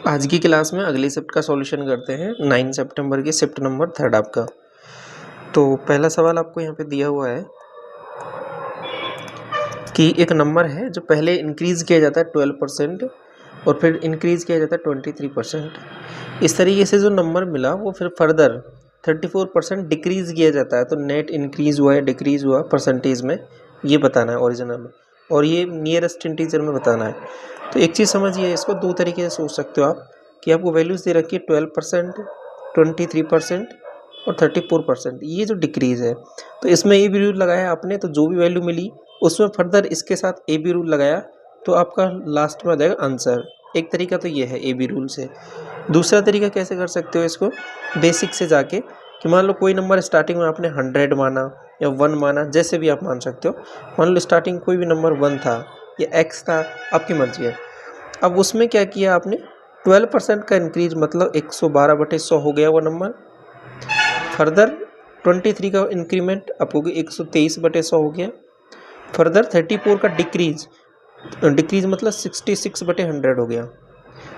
आज की क्लास में अगली शिफ्ट का सॉल्यूशन करते हैं 9 सितंबर की शिफ्ट नंबर 3 आपका। तो पहला सवाल आपको यहाँ पे दिया हुआ है कि एक नंबर है जो पहले इंक्रीज़ किया जाता है 12% और फिर इंक्रीज़ किया जाता है 23%। इस तरीके से जो नंबर मिला वो फिर फर्दर 34% डिक्रीज़ किया जाता है। तो नेट इंक्रीज़ हुआ है डिक्रीज़ हुआ परसेंटेज में, ये बताना है ओरिजिनल में, और ये नियरेस्ट इंटीजर में बताना है। तो एक चीज़ समझिए, इसको दो तरीके से सोच सकते हो आप कि आपको वैल्यूज़ दे रखी है 12%, 23% और 34%। ये जो डिक्रीज़ है तो इसमें ए बी रूल लगाया आपने, तो जो भी वैल्यू मिली उसमें फर्दर इसके साथ ए बी रूल लगाया तो आपका लास्ट में आ जाएगा आंसर। एक तरीका तो ये है ए बी रूल से। दूसरा तरीका कैसे कर सकते हो इसको, बेसिक से जाके कि मान लो कोई नंबर स्टार्टिंग में आपने 100 माना या 1 माना, जैसे भी आप मान सकते हो। मान लो स्टार्टिंग कोई भी नंबर 1 था या x था, आपकी मर्जी है। अब उसमें क्या किया आपने, 12% का इंक्रीज, मतलब 112/100 हो गया वो नंबर। फर्दर 23 का इंक्रीमेंट आपको 123/100 हो गया। फर्दर 34 का डिक्रीज मतलब 66/100 हो गया।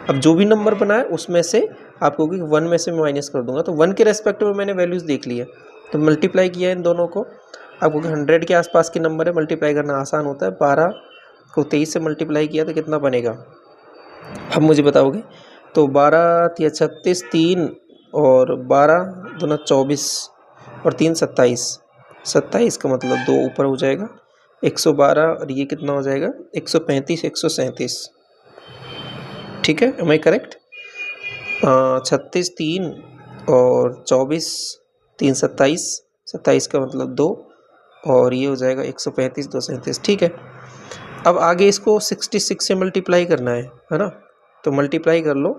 अब जो भी नंबर बना है उसमें से आपको 1 में से माइनस कर दूंगा, तो 1 के रेस्पेक्ट में मैंने वैल्यूज़ देख ली है तो मल्टीप्लाई किया इन दोनों को। आपको 100 के आसपास के नंबर है, मल्टीप्लाई करना आसान होता है। 12 को 23 से मल्टीप्लाई किया तो कितना बनेगा, अब मुझे बताओगे। तो 12 या 36, 3 और 12 दूना 24 और 3 27। 27 का मतलब 2 ऊपर हो जाएगा, 112, और ये कितना हो जाएगा 135, 137। ठीक है, एम आई करेक्ट। 36, 3 और 24, 3 27, 27 का मतलब 2 और ये हो जाएगा 135, 2 37। ठीक है, अब आगे इसको 66 से मल्टीप्लाई करना है ना, तो मल्टीप्लाई कर लो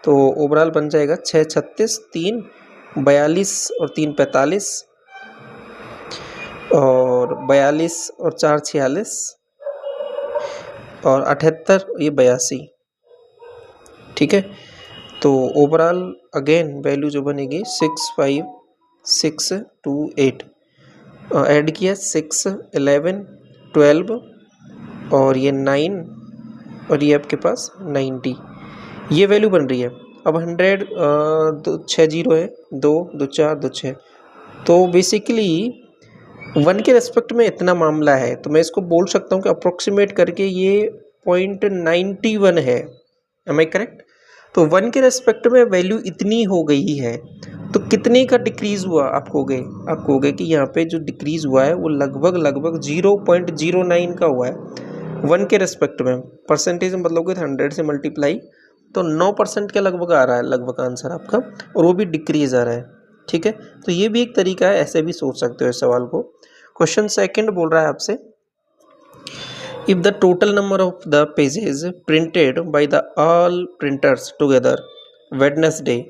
तो ओवरऑल बन जाएगा 6 36, 3 42 और 3 45 और 42 और 4 46 और 78, ये 82। ठीक है, तो ओवरऑल अगेन वैल्यू जो बनेगी 65628। ऐड किया 6 11 12 और ये 9 और ये आपके पास 90, ये वैल्यू बन रही है। अब 100 6 जीरो है, 2 2 4 2 6, तो बेसिकली 1 के रेस्पेक्ट में इतना मामला है, तो मैं इसको बोल सकता हूँ कि अप्रोक्सीमेट करके ये 0.91 है। Am I correct. तो 1 के रेस्पेक्ट में वैल्यू इतनी हो गई है, तो कितने का डिक्रीज़ हुआ आप कहोगे कि यहाँ पे जो डिक्रीज़ हुआ है वो लगभग 0.09 का हुआ है 1 के रेस्पेक्ट में। परसेंटेज में मतलब 100 से मल्टीप्लाई, तो 9% के लगभग आ रहा है, लगभग आंसर आपका, और वो भी डिक्रीज आ रहा है। ठीक है, तो ये भी एक तरीका है, ऐसे भी सोच सकते हो इस सवाल को। क्वेश्चन सेकंड बोल रहा है आपसे, if the total number of the pages printed by the all printers together Wednesday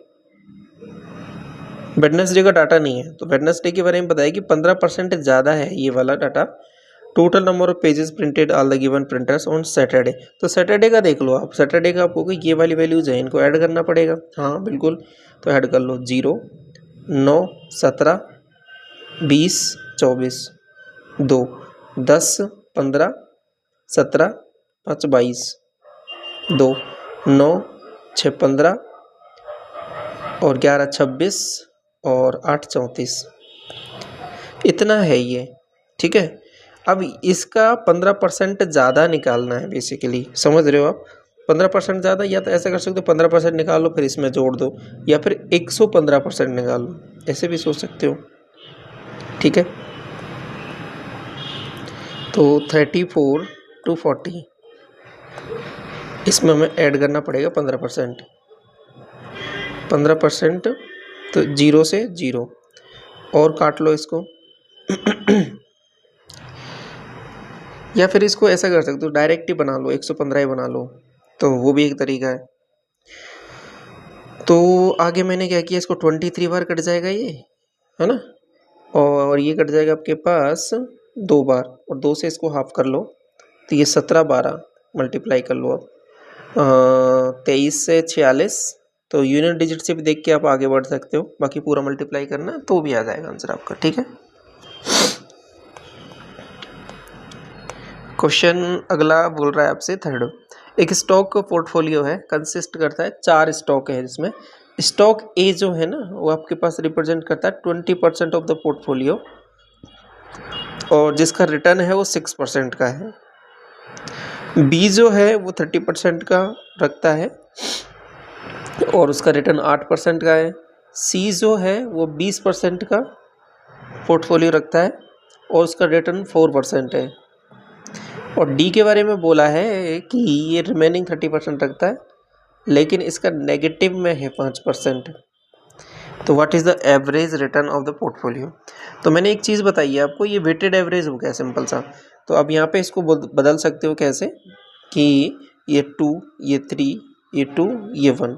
का डाटा नहीं है, तो वेडनेसडे के बारे में बताया कि 15% ज़्यादा है ये वाला data. Total number of pages printed all the given printers on Saturday, तो सैटरडे का देख लो आप। सैटरडे का आपको ये वाली वैल्यूज है, इनको ऐड करना पड़ेगा। हाँ बिल्कुल, तो ऐड कर लो 0 9 17 20 24 2 10 15 17 5 22 2 9 6 15 और 11 26 और 8 34, इतना है ये। ठीक है, अब इसका 15% ज़्यादा निकालना है बेसिकली, समझ रहे हो आप। 15% ज़्यादा, या तो ऐसा कर सकते हो 15% निकालो फिर इसमें जोड़ दो, या फिर 115% निकालो, ऐसे भी सोच सकते हो। ठीक है, तो 34 to 40 इसमें हमें ऐड करना पड़ेगा 15%। 15% तो 0 से 0 और काट लो इसको या फिर इसको ऐसा कर सकते हो डायरेक्ट ही बना लो, 115 ही बना लो, तो वो भी एक तरीका है। तो आगे मैंने क्या किया, इसको 23 बार कट जाएगा ये, है ना, और ये कट जाएगा आपके पास 2 बार, और 2 से इसको हाफ कर लो, तो ये 17 12 मल्टीप्लाई कर लो। अब 23 से 46, तो यूनिट डिजिट से भी देख के आप आगे बढ़ सकते हो, बाकी पूरा मल्टीप्लाई करना है तो भी आ जाएगा आंसर आपका। ठीक है, क्वेश्चन अगला बोल रहा है आपसे थर्ड, एक स्टॉक पोर्टफोलियो है, कंसिस्ट करता है 4 स्टॉक है जिसमें स्टॉक ए जो है ना वो आपके पास रिप्रेजेंट करता है 20% ऑफ द पोर्टफोलियो और जिसका रिटर्न है वो 6% का है। बी जो है वो 30% का रखता है और उसका रिटर्न 8% का है। सी जो है वो 20% का पोर्टफोलियो रखता है और उसका रिटर्न 4% है। और डी के बारे में बोला है कि ये रिमेनिंग 30% रखता है लेकिन इसका नेगेटिव में है 5%। तो what is the average return of the portfolio. तो मैंने एक चीज़ बताई है आपको, ये वेटेड एवरेज हो गया सिंपल सा। तो अब यहाँ पे इसको बदल सकते हो कैसे कि ये 2, ये 3, ये 2, ये 1।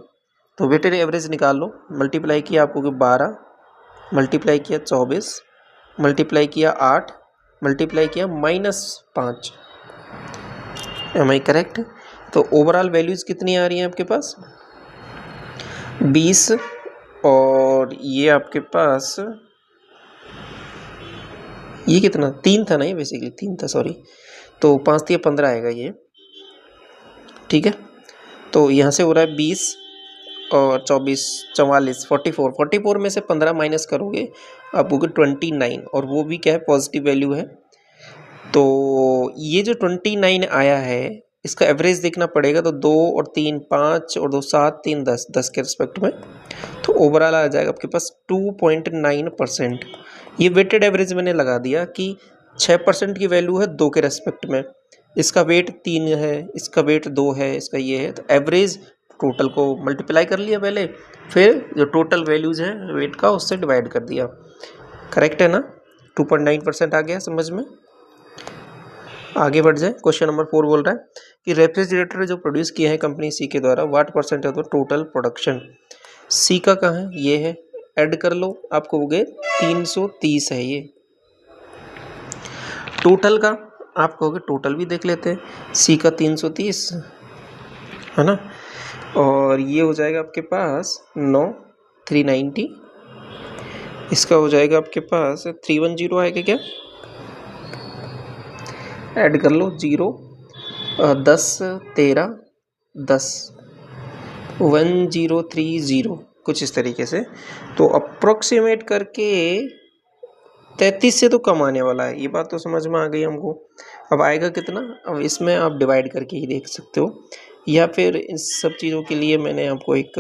तो वेटेड एवरेज निकाल लो, मल्टीप्लाई किया आपको 12, मल्टीप्लाई किया 24, मल्टीप्लाई किया 8, मल्टीप्लाई किया -5। Am I correct. तो ओवरऑल वैल्यूज़ कितनी आ रही हैं आपके पास 20 और ये आपके पास ये कितना 3 था ना, ये बेसिकली 3 था सॉरी। तो 5 3 15 आएगा ये, ठीक है। तो यहाँ से हो रहा है 20 और 24 44 44 में से 15 माइनस करोगे आप होगे 29 और वो भी क्या है पॉजिटिव वैल्यू है। तो ये जो 29 आया है इसका एवरेज देखना पड़ेगा। तो 2 और 3 5 और 2 7 3 10 10 के रिस्पेक्ट में। तो ओवरऑल आ जाएगा आपके पास 2.9%। ये वेटेड एवरेज मैंने लगा दिया कि 6% की वैल्यू है 2 के रेस्पेक्ट में, इसका वेट 3 है, इसका वेट 2 है, इसका ये है। तो एवरेज टोटल को मल्टीप्लाई कर लिया पहले, फिर जो टोटल वैल्यूज है वेट का उससे डिवाइड कर दिया। करेक्ट है ना, 2.9% आ गया समझ में। आगे बढ़ जाए, क्वेश्चन नंबर 4 बोल रहा है कि रेफ्रिजरेटर जो प्रोड्यूस किए हैं कंपनी सी के द्वारा what percent of the total production. C का कहाँ है, ये है, ऐड कर लो आपको हो गए 330 है ये। टोटल का आप कहोगे टोटल भी देख लेते हैं, सी का 330 है ना, और ये हो जाएगा आपके पास 9 390, इसका हो जाएगा आपके पास 310 आएगा क्या, ऐड कर लो 0 10 13 10 1030 कुछ इस तरीके से। तो अप्रोक्सीमेट करके 33 से तो कम आने वाला है, ये बात तो समझ में आ गई हमको। अब आएगा कितना, अब इसमें आप डिवाइड करके ही देख सकते हो या फिर इन सब चीज़ों के लिए मैंने आपको एक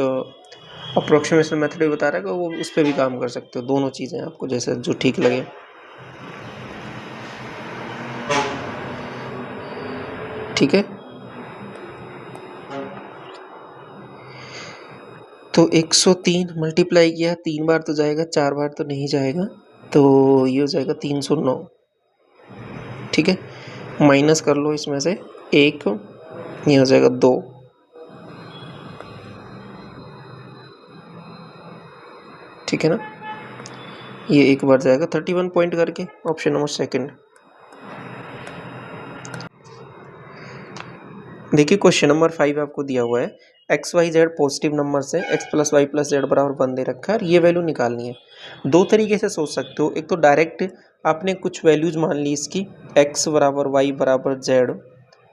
अप्रोक्सीमेशन मेथड भी बता रहा है कि वो उस पर भी काम कर सकते हो। दोनों चीज़ें आपको जैसे जो ठीक लगे। ठीक है, तो 103 मल्टीप्लाई किया 3 बार तो जाएगा, 4 बार तो नहीं जाएगा, तो ये हो जाएगा 309। ठीक है, माइनस कर लो इसमें से 1, ये हो जाएगा 2, ठीक है ना, ये एक बार जाएगा 31 पॉइंट करके, ऑप्शन नंबर सेकंड। देखिए क्वेश्चन नंबर 5 आपको दिया हुआ है, X Y Z positive number से X plus Y plus Z बराबर 1 दे रखा है और ये वैल्यू निकालनी है। दो तरीके से सोच सकते हो, एक तो डायरेक्ट आपने कुछ वैल्यूज मान ली इसकी एक्स बराबर वाई बराबर जेड,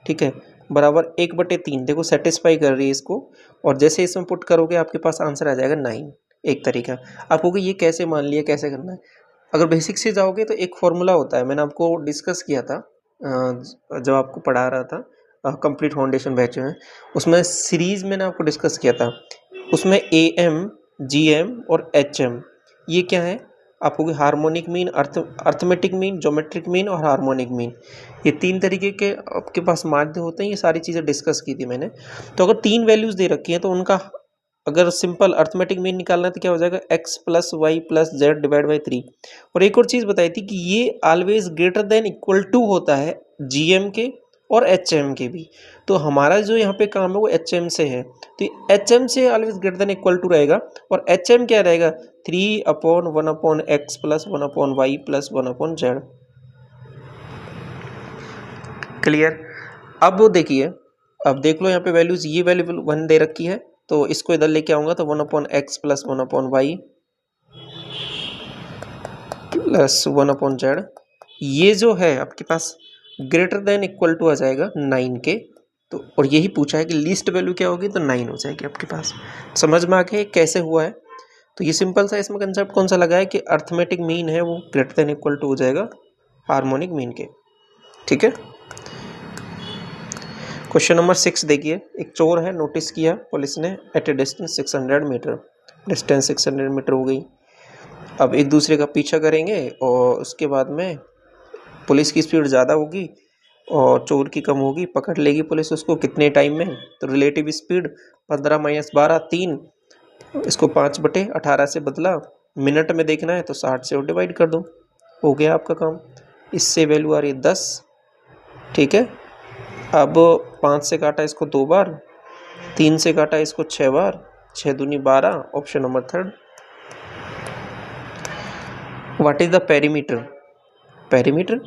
ठीक है, बराबर 1/3, देखो सेटिस्फाई कर रही है इसको, और जैसे इसमें पुट करोगे आपके पास आंसर आ जाएगा 9। एक तरीका आप कहोगे ये कैसे मान लिया, कैसे करना है। अगर बेसिक से जाओगे तो एक फॉर्मूला होता है, मैंने आपको डिस्कस किया था जब आपको पढ़ा रहा था कंप्लीट फाउंडेशन बैच में, उसमें सीरीज मैंने आपको डिस्कस किया था। उसमें ए एम जी एम और एच एम ये क्या है आपको, harmonic mean, arithmetic mean, geometric mean और हार्मोनिक मीन, ये 3 तरीके के आपके पास माध्य होते हैं। ये सारी चीज़ें डिस्कस की थी मैंने। तो अगर 3 वैल्यूज़ दे रखी हैं तो उनका अगर सिंपल अर्थमेटिक मीन निकालना है तो क्या हो जाएगा X plus Y plus Z divide by 3। और एक और चीज़ बताई थी कि ये always greater than equal to होता है जी एम के और एच एम के भी। तो हमारा जो यहाँ पे काम है वो एच एम से है, तो एच एम से always greater than equal to रहेगा। और एच एम क्या रहेगा 3/1/x plus 1/y plus 1/z। Clear. अब देखिए, अब देख लो यहाँ पे वैल्यूज, ये वैल्यू 1 दे रखी है तो इसको इधर लेके आऊंगा तो 1/x plus 1/y plus 1/z, ये जो है आपके पास ग्रेटर देन इक्वल टू आ जाएगा 9 के, तो और यही पूछा है कि लीस्ट वैल्यू क्या होगी, तो 9 हो जाएगी आपके पास। समझ में आ गया कैसे हुआ है। तो ये सिंपल सा इसमें कंसेप्ट कौन सा लगा है कि अर्थमेटिक मीन है वो ग्रेटर देन इक्वल टू हो जाएगा हार्मोनिक मीन के। ठीक है। क्वेश्चन नंबर 6 देखिए, एक चोर है, नोटिस किया पुलिस ने at a distance 600 meter, distance 600 meter हो गई। अब एक दूसरे का पीछा करेंगे और उसके बाद में पुलिस की स्पीड ज़्यादा होगी और चोर की कम होगी, पकड़ लेगी पुलिस उसको कितने टाइम में, तो रिलेटिव स्पीड 15 - 12 3, इसको 5/18 से बदला, मिनट में देखना है तो 60 से डिवाइड कर दो, हो गया आपका काम। इससे वैल्यू आ रही है 10। ठीक है। अब 5 से काटा इसको 2 बार, 3 से काटा इसको 6 बार, 6 दूनी 12, option number 3। What is the perimeter, perimeter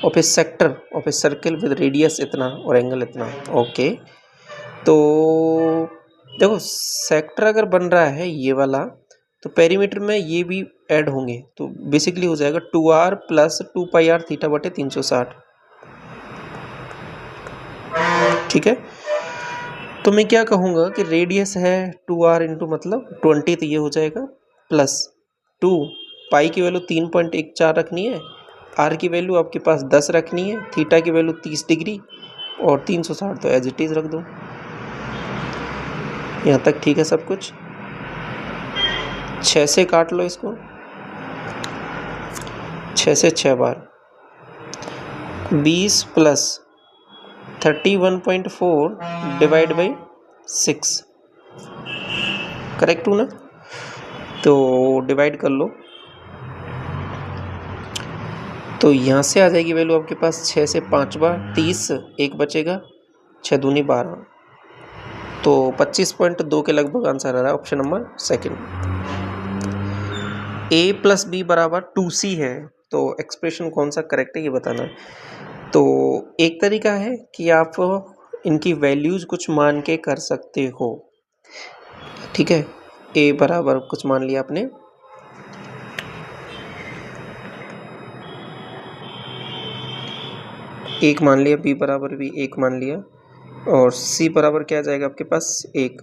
of A sector of a circle with radius इतना और एंगल इतना। ओके, तो देखो सेक्टर अगर बन रहा है ये वाला, तो पेरीमीटर में ये भी ऐड होंगे, तो बेसिकली हो जाएगा 2r + 2πr θ/360। ठीक है। तो मैं क्या कहूँगा कि रेडियस है 2r इंटू मतलब 20, तो ये हो जाएगा प्लस 2 पाई की वैल्यू 3.14 रखनी है, r की वैल्यू आपके पास 10 रखनी है, थीटा की वैल्यू 30 डिग्री और 360 तो एज इट इज़ रख दो। यहाँ तक ठीक है सब कुछ। 6 से काट लो इसको, 6 से 6 बार, 20 + 31.4 डिवाइड बाई 6, करेक्ट हूँ ना? तो डिवाइड कर लो, तो यहाँ से आ जाएगी वैल्यू आपके पास 6 से 5 बार 30, एक बचेगा, 6 दूनी 12, तो 25.2 के लगभग आंसर आ रहा है option number 2। a + b = 2c है, तो एक्सप्रेशन कौन सा करेक्ट है ये बताना है। तो एक तरीका है कि आप इनकी वैल्यूज़ कुछ मान के कर सकते हो। ठीक है। a बराबर कुछ मान लिया आपने, एक मान लिया, b बराबर भी एक मान लिया, और c बराबर क्या आ जाएगा आपके पास 1,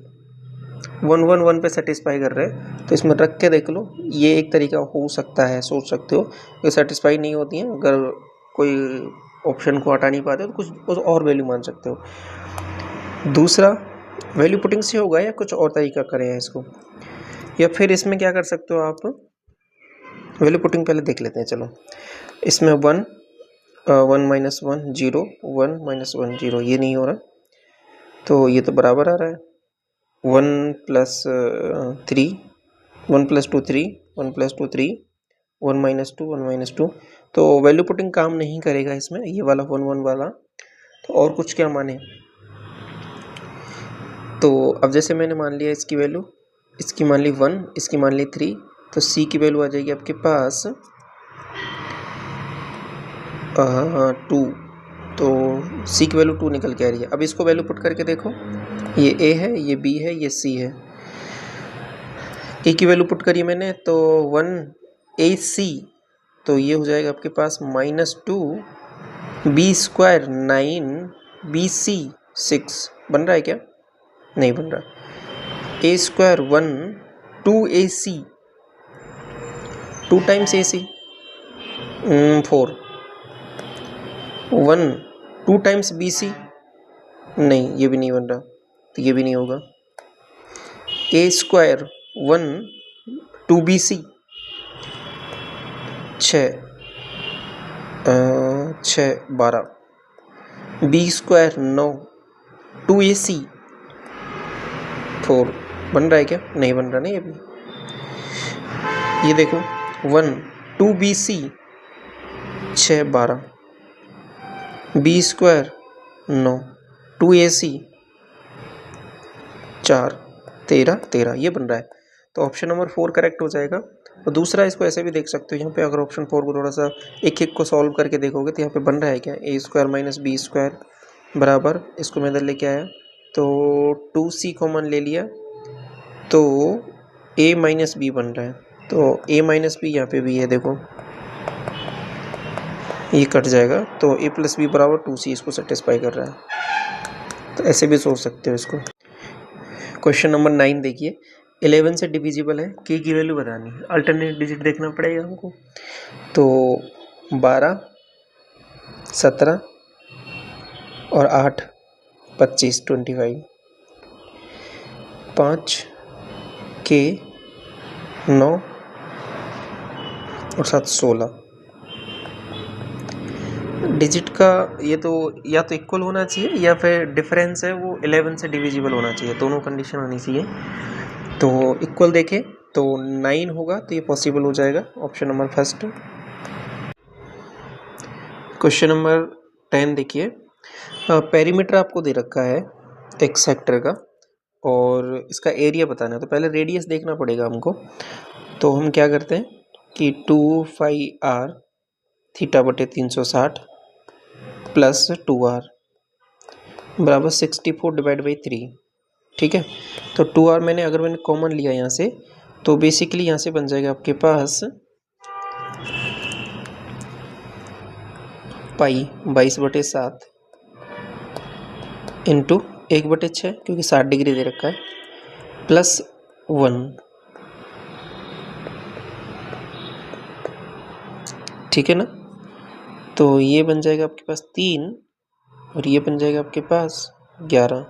1 1 1 पे सेटिस्फाई कर रहे हैं, तो इसमें रख के देख लो, ये एक तरीका हो सकता है, सोच सकते हो। ये सेटिस्फाई नहीं होती है, अगर कोई ऑप्शन को हटा नहीं पाते हो तो कुछ और वैल्यू मान सकते हो। दूसरा वैल्यू पुटिंग से होगा या कुछ और तरीका करें इसको, या फिर इसमें क्या कर सकते हो आप, वैल्यू पुटिंग पहले देख लेते हैं। चलो इसमें 1 1 - 1 0, 1 - 1 0, ये नहीं हो रहा, तो ये तो बराबर आ रहा है 1 + 3, 1 + 2 3, 1 + 2 3, 1 - 2 1 - 2, तो वैल्यू पुटिंग काम नहीं करेगा इसमें, ये वाला 1 1 वाला। तो और कुछ क्या माने, तो अब जैसे मैंने मान लिया इसकी वैल्यू, इसकी मान ली 1, इसकी मान ली 3, तो c की वैल्यू आ जाएगी आपके पास 2, तो c की वैल्यू 2 निकल के आ रही है। अब इसको वैल्यू पुट करके देखो, ये a है, ये b है, ये c है। a की वैल्यू पुट करी मैंने तो 1 AC, तो ये हो जाएगा आपके पास -2 b² 9 BC 6, बन रहा है क्या? नहीं बन रहा। a² 1 2 AC, 2 times AC 4, 1 2 times BC, नहीं ये भी नहीं बन रहा, तो ये भी नहीं होगा। a² 1 2 BC 6 12, b² 9 2 AC 4, बन रहा है क्या? नहीं बन रहा, नहीं अभी। ये देखो 1 2 BC 6 12, b² 9 2 AC 4 13, ये बन रहा है, तो ऑप्शन नंबर 4 करेक्ट हो जाएगा। और दूसरा इसको ऐसे भी देख सकते हो, यहाँ पे अगर ऑप्शन 4 को थोड़ा सा एक एक को सॉल्व करके देखोगे तो यहाँ पे बन रहा है क्या, a² - b² बराबर, इसको मैं इधर लेके आया तो 2c कॉमन ले लिया, तो a - b बन रहा है, तो a - b यहाँ पे भी है, देखो ये कट जाएगा, तो a + b = 2c इसको सेटिस्फाई कर रहा है। तो ऐसे भी सोच सकते हो इसको। क्वेश्चन नंबर 9 देखिए, 11 से डिविजिबल है, के की वैल्यू बतानी है, अल्टरनेट डिजिट देखना पड़ेगा हमको। तो 12, 17 और 8, 25, 25, 5 के 9 और 7, 16 डिजिट का ये तो या तो इक्वल होना चाहिए या फिर डिफरेंस है वो 11 से डिविजिबल होना चाहिए, दोनों कंडीशन होनी चाहिए। तो इक्वल देखें तो 9 होगा तो ये पॉसिबल हो जाएगा, option number first. Question number 10 देखिए, पेरीमीटर आपको दे रखा है एक सेक्टर का और इसका एरिया बताना है, तो पहले रेडियस देखना पड़ेगा हमको। तो हम क्या करते हैं कि 2πr थीटा बटे 360 प्लस 2r बराबर 64 डिवाइड बाई 3, ठीक है। तो 2r मैंने कॉमन लिया यहाँ से, तो बेसिकली यहाँ से बन जाएगा आपके पास पाई 22/7 इंटू 1/6 क्योंकि 60 डिग्री दे रखा है प्लस 1, ठीक है ना। तो ये बन जाएगा आपके पास 3 और ये बन जाएगा आपके पास 11।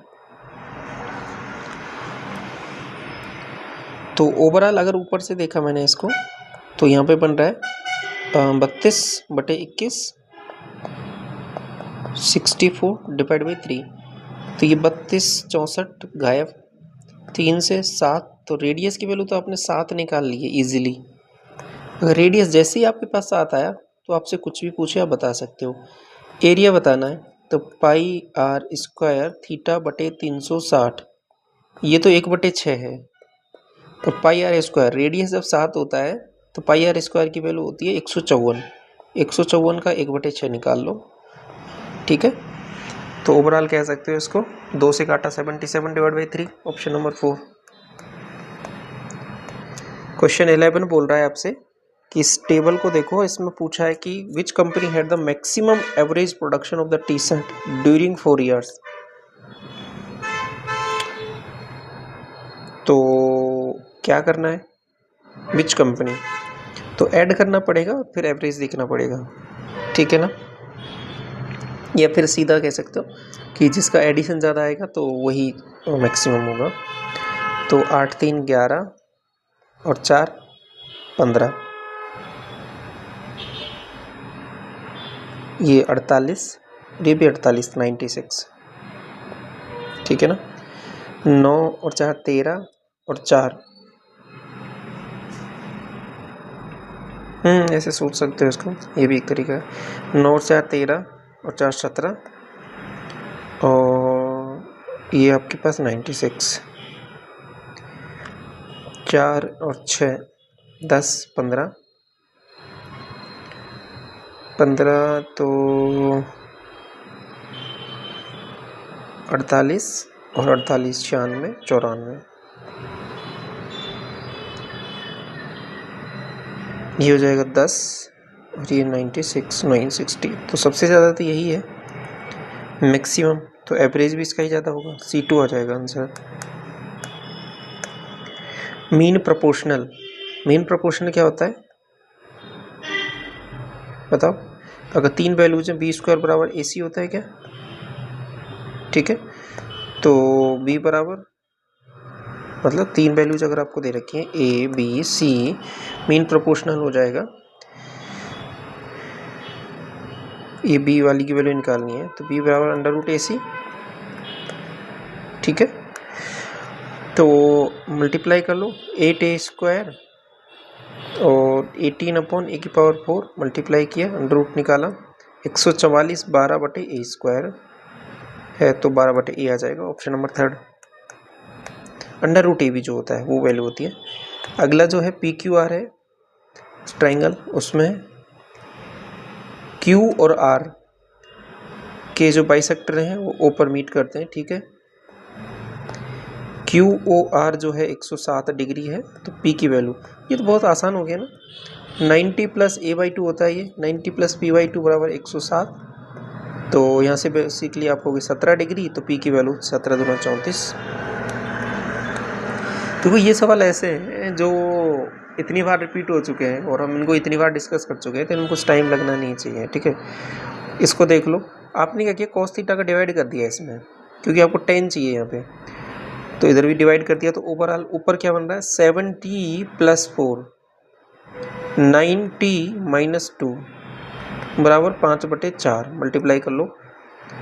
तो ओवरऑल अगर ऊपर से देखा मैंने इसको तो यहाँ पे बन रहा है 32/21 64 डिवाइड बाई 3। तो ये 32 64 गायब, 3 से 7, तो रेडियस की वैल्यू तो आपने 7 निकाल ली है ईजिली। अगर रेडियस जैसे ही आपके पास 7 आया तो आपसे कुछ भी पूछे आप बता सकते हो। एरिया बताना है तो πr² थीटा बटे 360, ये तो 1/6 है। तो πr², रेडियस जब 7 होता है तो πr² की वैल्यू होती है 154, 154 का 1/6 निकाल लो, ठीक है। तो ओवरऑल कह सकते हो इसको 2 से काटा 77 divide by 3, option number 4। Question 11 बोल रहा है आपसे कि इस टेबल को देखो, इसमें पूछा है कि which company had the maximum average production of the T shirt during 4 years. तो क्या करना है, विच कंपनी, तो ऐड करना पड़ेगा और फिर एवरेज देखना पड़ेगा, ठीक है ना। या फिर सीधा कह सकते हो कि जिसका एडिशन ज़्यादा आएगा तो वही मैक्सिमम होगा। तो 8 3 11 और 4 15, ये 48, ये भी 48 96, ठीक है ना। 9 और 4 13 और 4, ऐसे सोच सकते हो इसको, ये भी एक तरीका है। 9 और 4 13 और 4 17 और ये आपके पास 96, 4 और 6 10 15 15 तो 48 और 48 96 94, ये हो जाएगा 10 और ये 96 960। तो सबसे ज़्यादा तो यही है मैक्सिमम, तो एवरेज भी इसका ही ज़्यादा होगा, C2 आ जाएगा answer. Mean proportional, mean proportional क्या होता है बताओ। अगर 3 वैल्यूज हैं, B² बराबर AC होता है क्या, ठीक है। तो B बराबर मतलब 3 वैल्यूज अगर आपको दे रखी हैं A B C, mean proportional हो जाएगा। ये B वाली की वैल्यू निकालनी है तो B बराबर √AC, ठीक है। तो मल्टीप्लाई कर लो 8A² और 18/A⁴ मल्टीप्लाई किया, √ निकाला, 144 12/A² है तो 12/A आ जाएगा, ऑप्शन नंबर 3। √A भी जो होता है वो वैल्यू होती है। अगला जो है PQR है ट्राइंगल, उसमें Q और R के जो बाइसेक्टर हैं वो O पर मीट करते हैं, ठीक है। QOR जो है 107 डिग्री है, तो P की वैल्यू, ये तो बहुत आसान हो गया ना, 90 + A/2 होता है ये, 90 + P/2 बराबर 107 तो यहाँ से बेसिकली आप हो गए 17 डिग्री, तो पी की वैल्यू 17 दूना 34। देखो ये सवाल ऐसे हैं जो इतनी बार रिपीट हो चुके हैं और हम इनको इतनी बार डिस्कस कर चुके हैं, तो इनको कुछ टाइम लगना नहीं चाहिए, ठीक है। इसको देख लो, आपने क्या किया, cos थीटा का डिवाइड कर दिया इसमें, क्योंकि आपको 10 चाहिए यहाँ पे, तो इधर भी डिवाइड कर दिया। तो ओवरऑल ऊपर क्या बन रहा है, 7t + 4 9t - 2 बराबर 5/4। मल्टीप्लाई कर लो,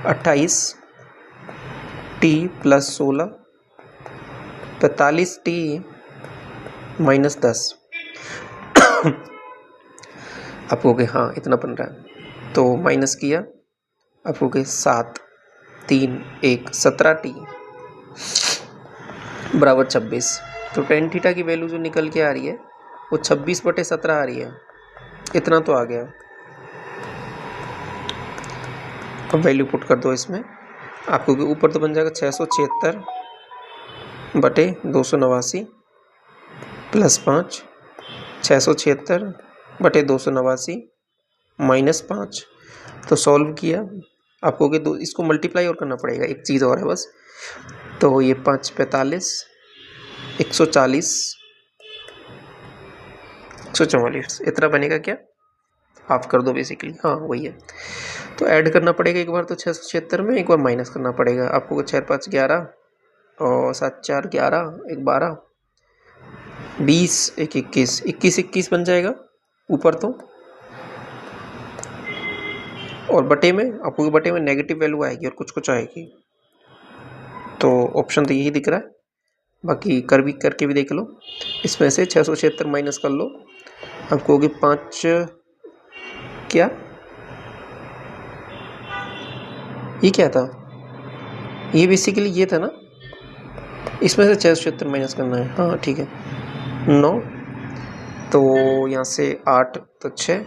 28t + 16 45t - 10। आप कहोगे हाँ इतना बन रहा है, तो माइनस किया, आप कहोगे 7 3 1 17t बराबर 26। तो tan थीटा की वैल्यू जो निकल के आ रही है वो 26/17 आ रही है, इतना तो आ गया। अब वैल्यू पुट कर दो इसमें, आपको ऊपर तो बन जाएगा 676/289 + 5 676/289 - 5। तो सॉल्व किया, आपको दो इसको मल्टीप्लाई और करना पड़ेगा, एक चीज़ और है बस। तो ये 5 45 140 144 इतना बनेगा क्या, हाफ कर दो बेसिकली, हाँ वही है। तो ऐड करना पड़ेगा एक बार तो 676 में, एक बार माइनस करना पड़ेगा। आपको 6 5 11 और 7 4 11 1 12 20 1 21 21 21 बन जाएगा ऊपर तो, और बटे में आपको बटे में नेगेटिव वैल्यू आएगी और कुछ कुछ आएगी। तो ऑप्शन तो यही दिख रहा है, बाकी करके भी देख लो। इसमें से 676 माइनस कर लो, आपको होगी 5 क्या, ये क्या था, ये बेसिकली ये था ना, इसमें से 676 माइनस करना है, हाँ ठीक है 9। तो यहाँ से 8 तो 6,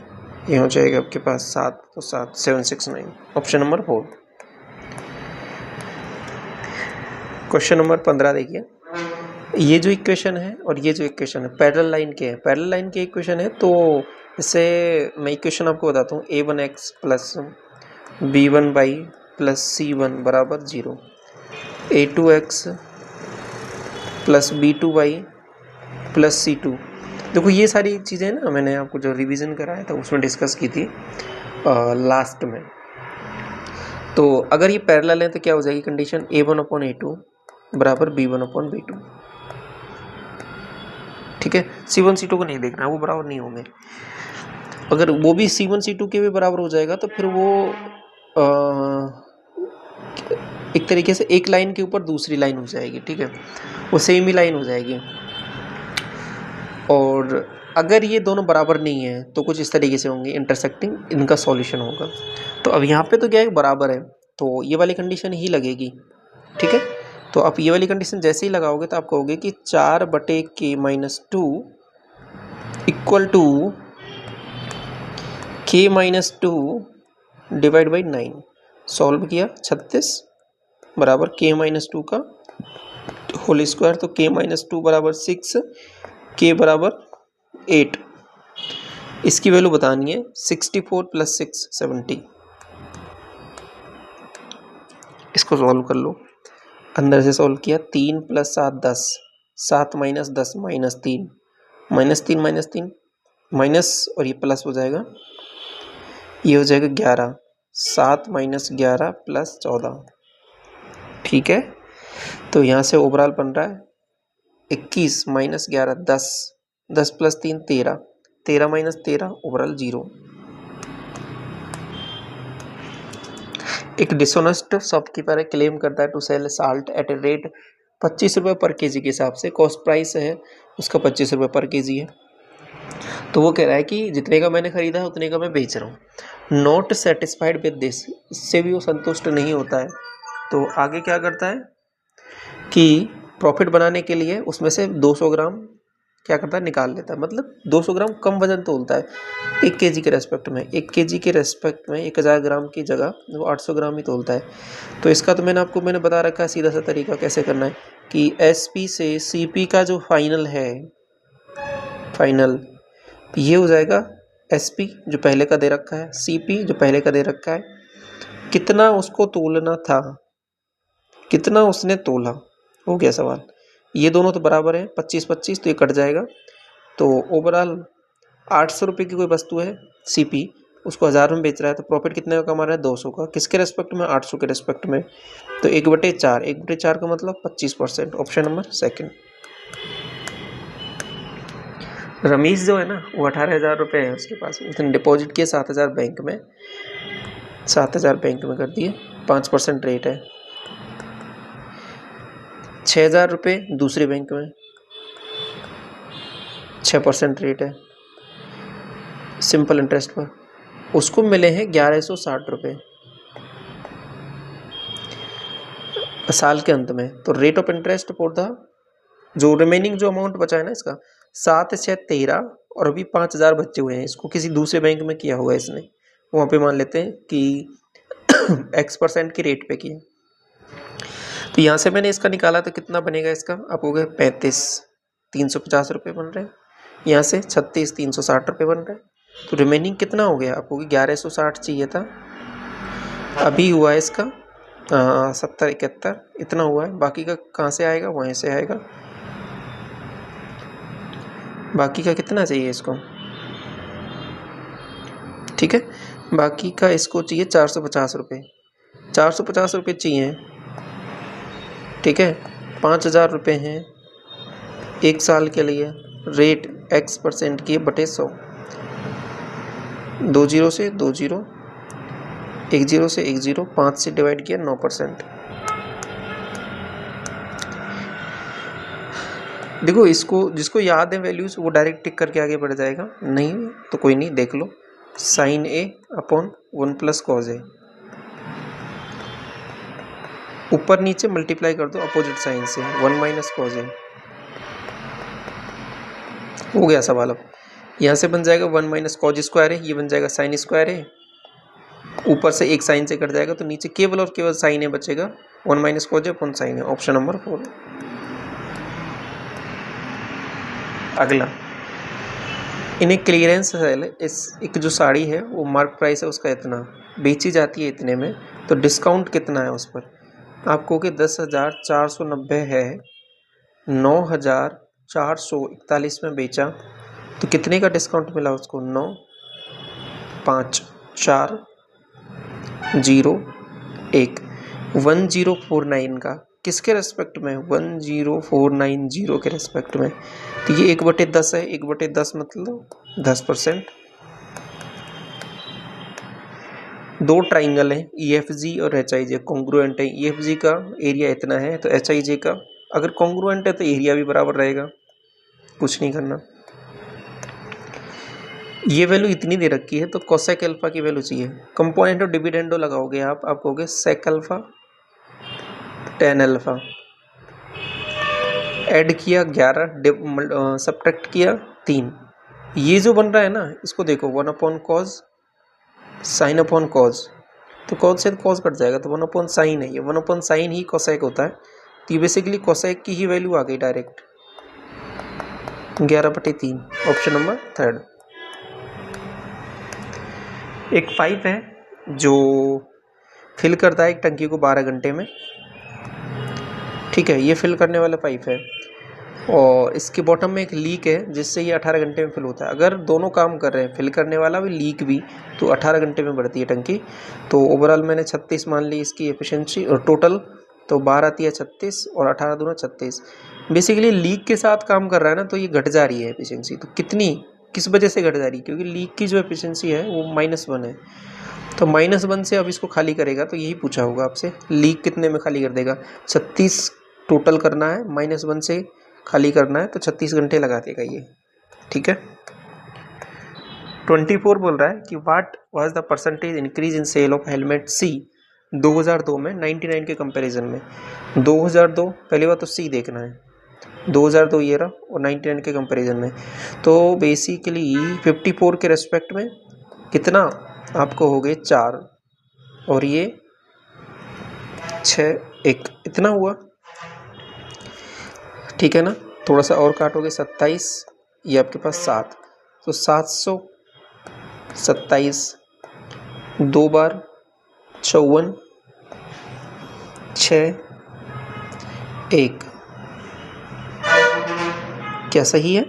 ये हो जाएगा आपके पास 7 तो 7 7 6 9, ऑप्शन नंबर 4। क्वेश्चन नंबर 15 देखिए, ये जो इक्वेशन है और ये जो इक्वेशन है पैरेलल लाइन के है, पैरेलल लाइन के इक्वेशन है। तो इससे मैं इक्वेशन आपको बताता हूँ, a1x + b1y + c1 = 0, a2x + b2y + c2। देखो ये सारी चीज़ें ना मैंने आपको जो रिवीजन कराया था उसमें डिस्कस की थी लास्ट में। तो अगर ये पैरेलल है तो क्या हो जाएगी कंडीशन, a1/a2 = b1/b2, ठीक है। c1 c2 को नहीं देखना, वो बराबर नहीं होंगे। अगर वो भी c1 c2 के भी बराबर हो जाएगा तो फिर वो एक तरीके से एक लाइन के ऊपर दूसरी लाइन हो जाएगी, ठीक है, वो सेम ही लाइन हो जाएगी। और अगर ये दोनों बराबर नहीं है तो कुछ इस तरीके से होंगे इंटरसेक्टिंग, इनका सॉल्यूशन होगा। तो अब यहाँ पे तो क्या है, बराबर है, तो ये वाली कंडीशन ही लगेगी, ठीक है। तो आप ये वाली कंडीशन जैसे ही लगाओगे तो आप कहोगे कि 4/k - 2 = k - 2 / 9। सॉल्व किया, 36 बराबर k - 2 का होल स्क्वायर, तो k - 2 = 6, k = 8। इसकी वैल्यू बतानी है, 64 + 6 70। इसको सॉल्व कर लो, अंदर से सॉल्व किया, 3 + 7 10, 7 - 10 -3 -3 -3 माइनस और ये प्लस हो जाएगा, ये हो जाएगा 11, 7 - 11 + 14, ठीक है। तो यहाँ से ओवरऑल बन रहा है 21 - 11 10, 10 + 3 13, 13 - 13 ओवरऑल 0। एक डिसऑनेस्ट शॉपकीपर है, क्लेम करता है to sell salt at a rate 25 रुपये पर केजी के हिसाब से, कॉस्ट प्राइस है उसका 25 रुपये पर केजी है। तो वो कह रहा है कि जितने का मैंने खरीदा है उतने का मैं बेच रहा हूँ, नॉट सेटिस्फाइड विद दिस, इससे भी वो संतुष्ट नहीं होता है। तो आगे क्या करता है कि प्रॉफिट बनाने के लिए उसमें से 200 ग्राम क्या करता है, निकाल लेता है, मतलब 200 ग्राम कम वजन तोलता है 1 केजी के रेस्पेक्ट में, 1 केजी के रेस्पेक्ट में 1000 ग्राम की जगह वो 800 ग्राम ही तोलता है। तो इसका तो मैंने आपको बता रखा है सीधा सा तरीका कैसे करना है कि SP से CP का जो फाइनल है, फाइनल ये हो जाएगा SP जो पहले का दे रखा है, CP जो पहले का दे रखा है, कितना उसको तोलना था, कितना उसने तोला, हो गया सवाल। ये दोनों तो बराबर है, 25-25, तो ये कट जाएगा। तो ओवरऑल 800 रुपये की कोई वस्तु है सीपी, उसको 1000 में बेच रहा है, तो प्रॉफिट कितने का कमा रहा है, 200 का। किसके रेस्पेक्ट में, 800 के रेस्पेक्ट में। तो 1/4, 1/4 का मतलब 25%। Option number second. रमेश जो है ना, वो 18,000 रुपये है उसके पास, उसने डिपॉजिट किए 7,000 बैंक में, 7,000 बैंक में कर दिए, 5% रेट है। 6,000 रुपये दूसरे बैंक में, 6% रेट है सिंपल इंटरेस्ट पर, उसको मिले हैं 1160 रुपये साल के अंत में। तो rate of interest for the, जो रिमेनिंग जो अमाउंट बचा है ना इसका, 7-6-13, और अभी 5,000 बचे हुए हैं, इसको किसी दूसरे बैंक में किया होगा इसने, वहाँ पे मान लेते हैं कि X% की रेट पे किया। तो यहाँ से मैंने इसका निकाला, तो कितना बनेगा इसका, आप हो गए 35, 350 रुपये बन रहे हैं। यहाँ से 36, 360 रुपये बन रहे हैं। तो रिमेनिंग कितना हो गया आपको, 1160 चाहिए था, अभी हुआ है इसका 70-71, इतना हुआ है। बाकी का कहाँ से आएगा, वहीं से आएगा। बाकी का कितना चाहिए इसको, ठीक है, बाकी का इसको चाहिए 450 रुपये, 450 रुपये चाहिए, ठीक है। 5,000 रुपये हैं 1 साल के लिए, रेट X% की बटे 100, 2 जीरो से 2 जीरो, 1 जीरो से 1 जीरो, 5 से डिवाइड किया 9%। देखो इसको, जिसको याद है वैल्यूज वो डायरेक्ट टिक करके आगे बढ़ जाएगा, नहीं तो कोई नहीं, देख लो। sin A upon 1 + cos A, ऊपर नीचे मल्टीप्लाई कर दो अपोजिट साइन से, 1 - cos A, हो गया सवाल। अब यहाँ से बन जाएगा 1 - cos स्क्वायर है, ये बन जाएगा sin स्क्वायर है, ऊपर से एक साइन से कट जाएगा, तो नीचे केवल और केवल साइन है बचेगा, 1 - cos A अपॉन sin है। Option number 4। अगला, इन्हें क्लियरेंस सेल, इस एक जो साड़ी है वो मार्क प्राइस है उसका इतना, बेची जाती है इतने में, तो डिस्काउंट कितना है उस पर, आपको कि 10,490 है, 9,441 में बेचा, तो कितने का डिस्काउंट मिला उसको, 9, 5, 4, 0, 1, 1049 का, किसके रेस्पेक्ट में, 10490 के रेस्पेक्ट में। तो ये 1/10 है, 1/10 मतलब 10%। दो ट्राइंगल हैं EFG और HIJ, कॉन्ग्रुएंट है, EFG का एरिया इतना है, तो HIJ का अगर कॉन्ग्रुएंट है तो एरिया भी बराबर रहेगा, कुछ नहीं करना। ये वैल्यू इतनी दे रखी है, तो कोसेक अल्फा की वैल्यू चाहिए, कंपोनेंट और डिविडेंडो लगाओगे आप कहोगे sec alpha tan alpha, add किया 11, सब्ट्रैक्ट किया 3, ये जो बन रहा है ना, इसको देखो 1/cos sin अपॉन cos, तो cos से cos कट जाएगा, तो 1/sin है, ये 1/sin ही कोसेक होता है, तो ये बेसिकली कोसेक की ही वैल्यू आ गई डायरेक्ट, 11/3। Option number 3। एक पाइप है जो फिल करता है एक टंकी को 12 घंटे में, ठीक है, ये फिल करने वाला पाइप है, और इसके बॉटम में एक लीक है जिससे ये 18 घंटे में फिल होता है। अगर दोनों काम कर रहे हैं, फिल करने वाला भी लीक भी, तो 18 घंटे में बढ़ती है टंकी। तो ओवरऑल मैंने 36 मान ली इसकी एफिशिएंसी, और टोटल तो 12 आती है 36, और 18 दूना 36। बेसिकली लीक के साथ काम कर रहा है ना, तो ये घट जा रही है एफिशिएंसी। तो कितनी, किस वजह से घट जा रही है, क्योंकि लीक की जो एफिशिएंसी है वो -1 है, तो -1 से अब इसको खाली करेगा, तो यही पूछा होगा आपसे, लीक कितने में खाली कर देगा, 36 टोटल करना है, -1 से खाली करना है, तो 36 घंटे लगा देगा ये, ठीक है। 24 बोल रहा है कि what was the percentage increase in sale of helmet C 2002 में 99 के कंपैरिजन में। 2002 पहली बात तो सी देखना है, 2002 ये रहा, और 99 के कंपैरिजन में, तो बेसिकली 54 के रेस्पेक्ट में कितना आपको हो गए 4, और ये 6, 1, इतना हुआ, ठीक है ना। थोड़ा सा और काटोगे 27, ये आपके पास 7, तो 727 2 बार 54, 6, 1। क्या सही है?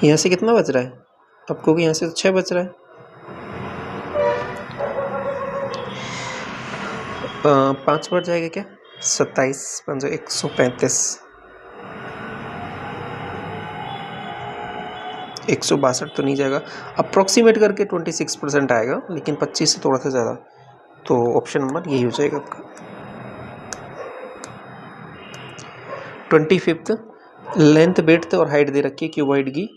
यहाँ से कितना बच रहा है आपको? यहाँ से तो 6 बच रहा है। 5 बढ़ जाएगा क्या? 27, 5, 135, 162 तो नहीं जाएगा। अप्रॉक्सीमेट करके 26% आएगा, लेकिन 25 से थोड़ा सा ज़्यादा। तो ऑप्शन नंबर यही हो जाएगा आपका। 25th, लेंथ विड्थ और हाइट दे रखी है क्यूबॉइड की,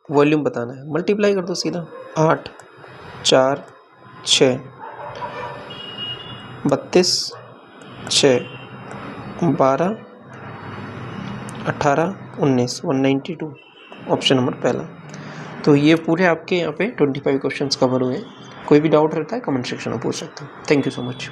वॉल्यूम बताना है। मल्टीप्लाई कर दो सीधा। 8, 4, 6, 32, 6, 12, 18, 19, 192। ऑप्शन नंबर पहला। तो ये पूरे आपके यहाँ पे 25 क्वेश्चंस कवर हुए। कोई भी डाउट रहता है कमेंट सेक्शन में पूछ सकते हो। Thank you so much.